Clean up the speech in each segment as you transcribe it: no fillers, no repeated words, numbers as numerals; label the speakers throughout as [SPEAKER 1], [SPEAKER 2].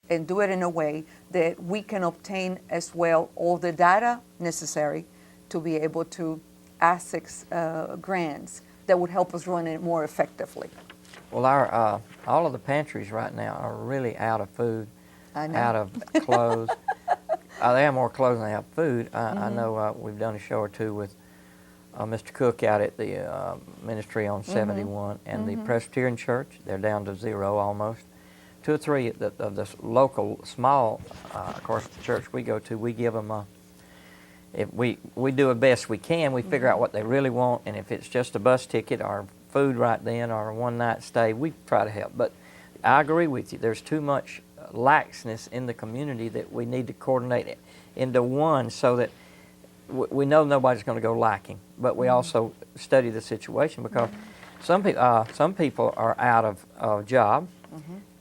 [SPEAKER 1] and do it in a way that we can obtain as well all the data necessary to be able to access grants that would help us run it more effectively.
[SPEAKER 2] Well, our all of the pantries right now are really out of food, out of clothes. They have more clothes than they have food. I know we've done a show or two with Mr. Cook out at the ministry on 71, and the Presbyterian Church. They're down to 0 almost. 2 or 3 of the local small, of course, the church we go to, we give them if we do the best we can. We figure out what they really want, and if it's just a bus ticket or food right then or a one-night stay, we try to help. But I agree with you. There's too much laxness in the community that we need to coordinate it into one so that we know nobody's going to go lacking. But we also study the situation because some people are out of job,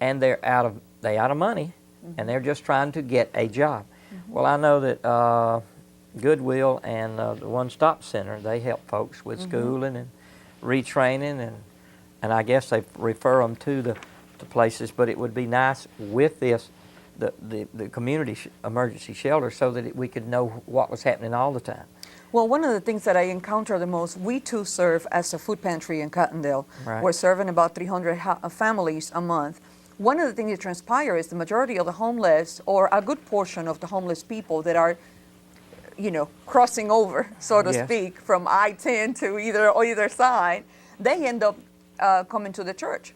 [SPEAKER 2] and they're out of money, and they're just trying to get a job. Well, I know that Goodwill and the One Stop Center, they help folks with schooling and retraining, and I guess they refer them to the places. But it would be nice with this, the community emergency shelter, so that we could know what was happening all the time.
[SPEAKER 1] Well, one of the things that I encounter the most, we too serve as a food pantry in Cottondale.
[SPEAKER 2] Right.
[SPEAKER 1] We're serving about 300 families a month. One of the things that transpire is the majority of the homeless, or a good portion of the homeless people that are, crossing over, so to speak, from I-10 to either side, they end up coming to the church.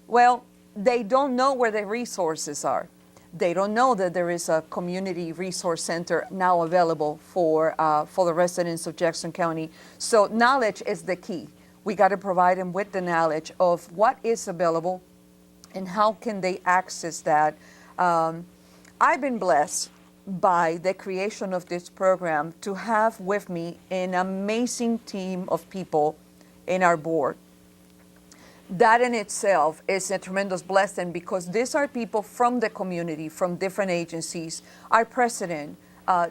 [SPEAKER 1] Well, they don't know where the resources are. They don't know that there is a community resource center now available for the residents of Jackson County. So knowledge is the key. We got to provide them with the knowledge of what is available and how can they access that. I've been blessed by the creation of this program to have with me an amazing team of people in our board. That in itself is a tremendous blessing because these are people from the community, from different agencies. Our president,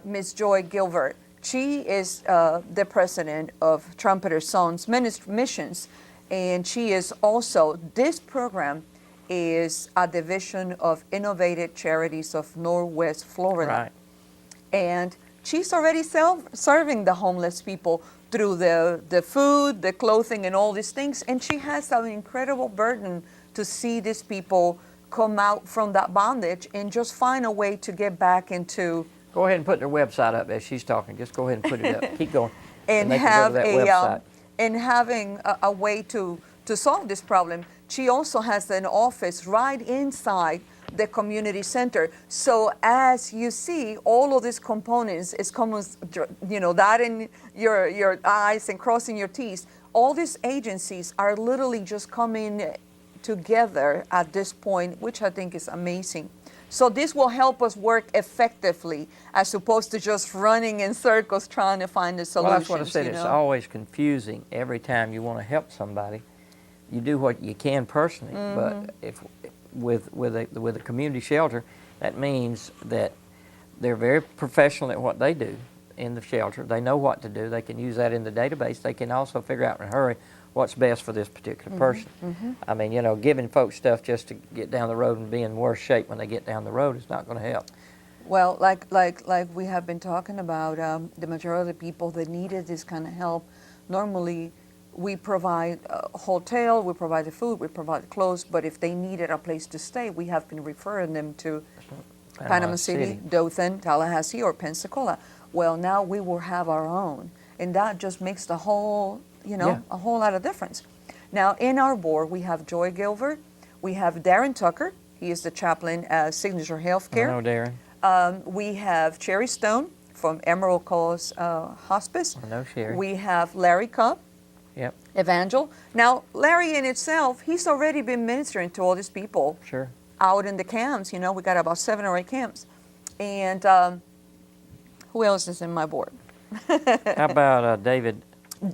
[SPEAKER 1] Ms. Joy Gilbert, she is the president of Trumpeter Sons Missions, and she is also, this program is a division of Innovative Charities of Northwest Florida.
[SPEAKER 2] Right.
[SPEAKER 1] And she's already serving the homeless people through the food, the clothing, and all these things. And she has an incredible burden to see these people come out from that bondage and just find a way to get back into.
[SPEAKER 2] Go ahead and put their website up as she's talking. Just go ahead and put it up. Keep going.
[SPEAKER 1] And have having a way to solve this problem. She also has an office right inside the community center. So as you see, all of these components is common, dotting your I's and crossing your T's. All these agencies are literally just coming together at this point, which I think is amazing. So this will help us work effectively as opposed to just running in circles trying to find the solutions.
[SPEAKER 2] Well, that's what I said. It's always confusing every time you want to help somebody. You do what you can personally, but if with a community shelter, that means that they're very professional at what they do in the shelter. They know what to do. They can use that in the database. They can also figure out in a hurry what's best for this particular person. I mean, giving folks stuff just to get down the road and be in worse shape when they get down the road is not going to help.
[SPEAKER 1] Well, like we have been talking about, the majority of the people that needed this kind of help, normally we provide a hotel, we provide the food, we provide the clothes, but if they needed a place to stay, we have been referring them to Panama City, Dothan, Tallahassee, or Pensacola. Well, now we will have our own, and that just makes the whole, a whole lot of difference. Now, in our board, we have Joy Gilbert, we have Darren Tucker, he is the chaplain at Signature Healthcare.
[SPEAKER 2] I know Darren.
[SPEAKER 1] We have Cherry Stone from Emerald Cause Hospice.
[SPEAKER 2] I know Sherry.
[SPEAKER 1] We have Larry Cupp,
[SPEAKER 2] Yep.
[SPEAKER 1] Evangel. Now, Larry in itself, he's already been ministering to all these people.
[SPEAKER 2] Sure.
[SPEAKER 1] Out in the camps, we got about 7 or 8 camps. And who else is in my board?
[SPEAKER 2] How about David?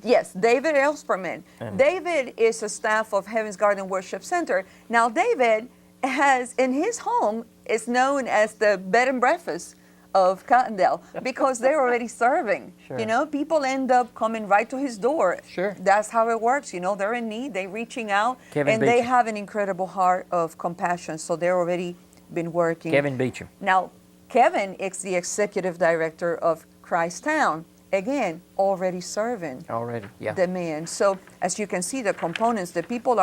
[SPEAKER 1] Yes, David Elsperman. David is a staff of Heaven's Garden Worship Center. Now, David has, in his home, is known as the bed and breakfast of Cottondale because they're already serving.
[SPEAKER 2] Sure.
[SPEAKER 1] People end up coming right to his door.
[SPEAKER 2] Sure.
[SPEAKER 1] That's how it works. They're in need, they're reaching out,
[SPEAKER 2] Kevin
[SPEAKER 1] and
[SPEAKER 2] Beach.
[SPEAKER 1] they have an incredible heart of compassion. So they're already been working.
[SPEAKER 2] Kevin Beecham.
[SPEAKER 1] Now, Kevin is the executive director of Christtown. Again, already serving the men. So as you can see, the components, the people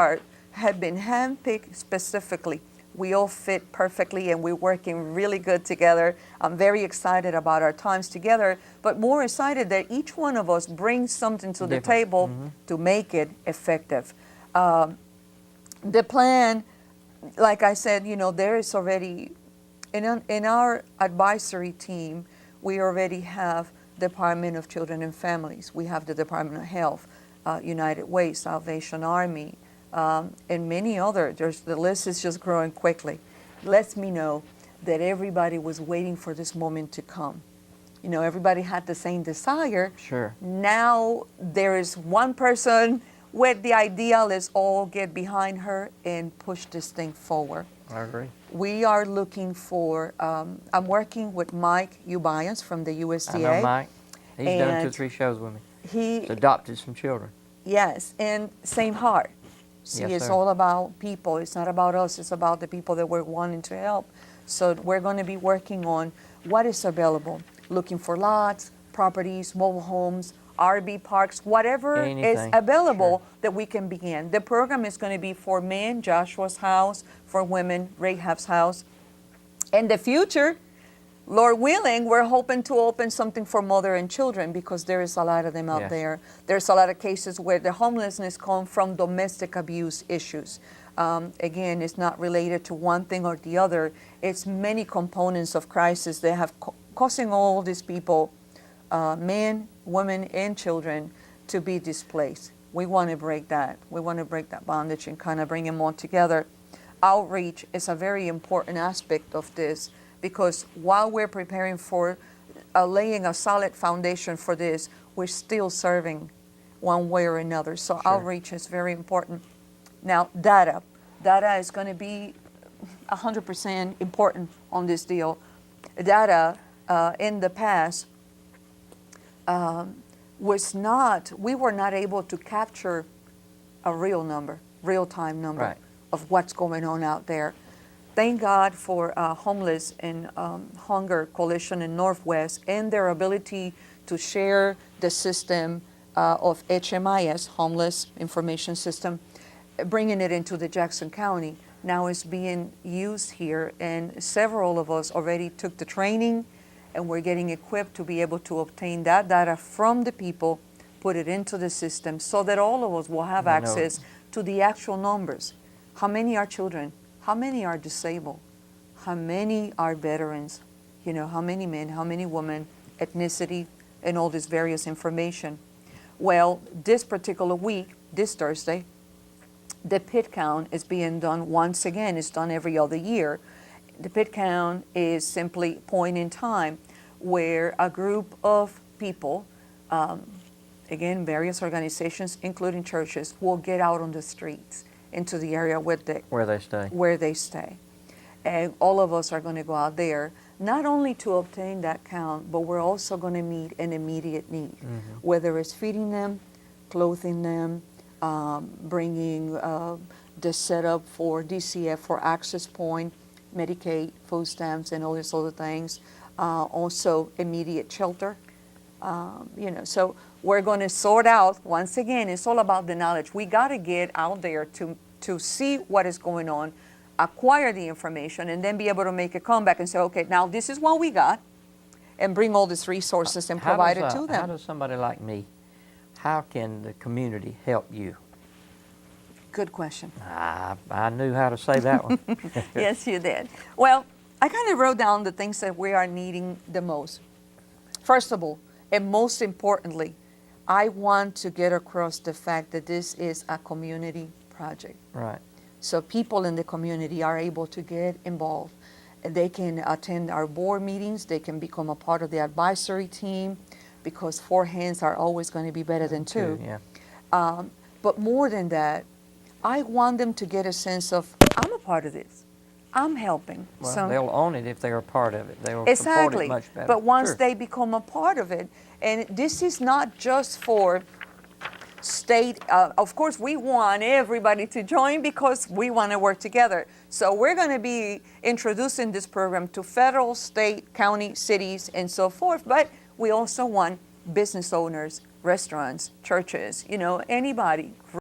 [SPEAKER 1] have been handpicked specifically. We all fit perfectly, and we're working really good together. I'm very excited about our times together, but more excited that each one of us brings something to the table to make it effective. The plan, like I said, there is already, in our advisory team, we already have Department of Children and Families. We have the Department of Health, United Way, Salvation Army, and many others. The list is just growing quickly. Lets me know that everybody was waiting for this moment to come. Everybody had the same desire.
[SPEAKER 2] Sure.
[SPEAKER 1] Now there is one person with the idea. Let's all get behind her and push this thing forward.
[SPEAKER 2] I agree.
[SPEAKER 1] We are looking for, I'm working with Mike Ubias from the USDA.
[SPEAKER 2] I know Mike. He's done 2 or 3 shows with me. He's adopted some children.
[SPEAKER 1] Yes, and same heart. See, it's all about people. It's not about us. It's about the people that we're wanting to help. So we're going to be working on what is available, looking for lots, properties, mobile homes, RV parks, whatever is available that we can begin. The program is going to be for men, Joshua's house, for women, Rahab's house. In the future, Lord willing, we're hoping to open something for mother and children, because there is a lot of them out there. There's a lot of cases where the homelessness come from domestic abuse issues. Again, it's not related to one thing or the other. It's many components of crisis that have causing all these people, men, women, and children, to be displaced. We want to break that. We want to break that bondage and kind of bring them all together. Outreach is a very important aspect of this, because while we're preparing for laying a solid foundation for this, we're still serving one way or another. So outreach is very important. Now, data is going to be 100% important on this deal. Data in the past we were not able to capture a real-time number of what's going on out there. Thank God for Homeless and Hunger Coalition in Northwest and their ability to share the system of HMIS, Homeless Information System, bringing it into the Jackson County. Now it's being used here, and several of us already took the training, and we're getting equipped to be able to obtain that data from the people, put it into the system, so that all of us will have access to the actual numbers. How many are children? How many are disabled? How many are veterans? How many men, how many women, ethnicity, and all this various information. Well, this particular week, this Thursday, the pit count is being done once again. It's done every other year. The pit count is simply point in time where a group of people, again, various organizations, including churches, will get out on the streets into the area where they stay. And all of us are going to go out there, not only to obtain that count, but we're also going to meet an immediate need, whether it's feeding them, clothing them, bringing the setup for DCF, for access point, Medicaid, food stamps, and all these other things. Also immediate shelter. So we're going to sort out, once again, it's all about the knowledge. We got to get out there to see what is going on, acquire the information, and then be able to make a comeback and say, okay, now this is what we got, and bring all these resources and provide it to them.
[SPEAKER 2] How does somebody like me, how can the community help you?
[SPEAKER 1] Good question.
[SPEAKER 2] I knew how to say that one.
[SPEAKER 1] Yes, you did. Well, I kind of wrote down the things that we are needing the most. First of all, and most importantly, I want to get across the fact that this is a community project.
[SPEAKER 2] Right.
[SPEAKER 1] So people in the community are able to get involved. They can attend our board meetings. They can become a part of the advisory team, because 4 hands are always going to be better than 2.
[SPEAKER 2] Yeah.
[SPEAKER 1] But more than that, I want them to get a sense of, I'm a part of this. I'm helping.
[SPEAKER 2] Well,
[SPEAKER 1] so,
[SPEAKER 2] they'll own it if they're a part of it. They'll
[SPEAKER 1] exactly.
[SPEAKER 2] support it much better.
[SPEAKER 1] But once they become a part of it, and this is not just for state, of course we want everybody to join because we want to work together. So we're going to be introducing this program to federal, state, county, cities, and so forth. But we also want business owners, restaurants, churches, you know, anybody.